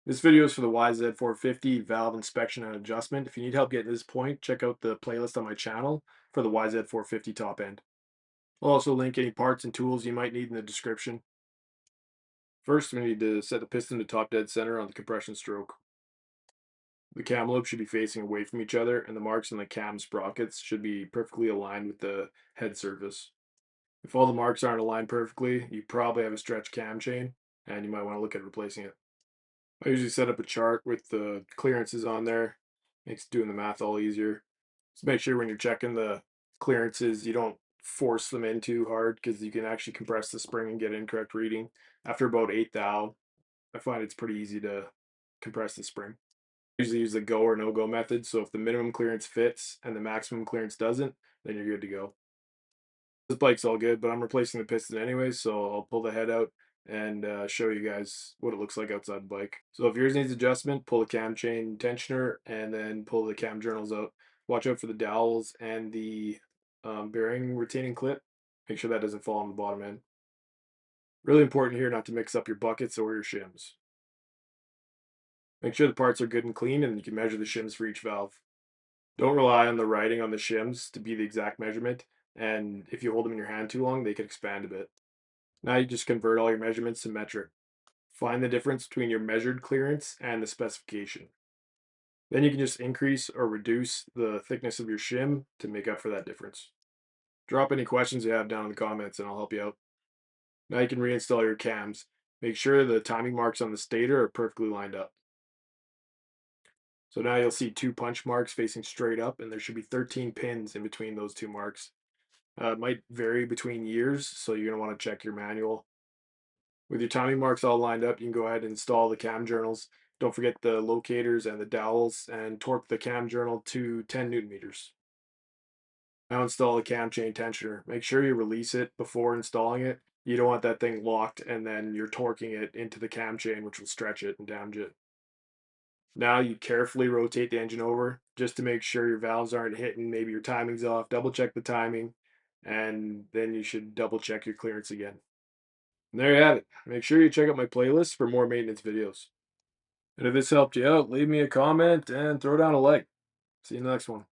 This video is for the YZ450 valve inspection and adjustment. If you need help getting to this point, check out the playlist on my channel for the YZ450 top end. I'll also link any parts and tools you might need in the description. First, we need to set the piston to top dead center on the compression stroke. The cam lobes should be facing away from each other, and the marks on the cam sprockets should be perfectly aligned with the head surface. If all the marks aren't aligned perfectly, you probably have a stretched cam chain, and you might want to look at replacing it. I usually set up a chart with the clearances on there. Makes doing the math all easier. Just make sure when you're checking the clearances, you don't force them in too hard because you can actually compress the spring and get incorrect reading. After about 8 thou, I find it's pretty easy to compress the spring. I usually use the go or no go method. So if the minimum clearance fits and the maximum clearance doesn't, then you're good to go. This bike's all good, but I'm replacing the piston anyway, so I'll pull the head out and show you guys what it looks like outside the bike. So if yours needs adjustment, pull the cam chain tensioner and then pull the cam journals out. Watch out for the dowels and the bearing retaining clip. Make sure that doesn't fall on the bottom end. Really important here not to mix up your buckets or your shims. Make sure the parts are good and clean, and you can measure the shims for each valve. Don't rely on the writing on the shims to be the exact measurement, and if you hold them in your hand too long, they can expand a bit. Now you just convert all your measurements to metric. Find the difference between your measured clearance and the specification. Then you can just increase or reduce the thickness of your shim to make up for that difference. Drop any questions you have down in the comments and I'll help you out. Now you can reinstall your cams. Make sure the timing marks on the stator are perfectly lined up. So now you'll see two punch marks facing straight up, and there should be 13 pins in between those two marks. It might vary between years, so you're going to want to check your manual. With your timing marks all lined up, you can go ahead and install the cam journals. Don't forget the locators and the dowels, and torque the cam journal to 10 newton meters. Now install the cam chain tensioner. Make sure you release it before installing it. You don't want that thing locked and then you're torquing it into the cam chain, which will stretch it and damage it. Now you carefully rotate the engine over just to make sure your valves aren't hitting. Maybe your timing's off. Double check the timing, and then you should double check your clearance again. And there you have it. Make sure you check out my playlist for more maintenance videos. And if this helped you out, leave me a comment and throw down a like. See you in the next one.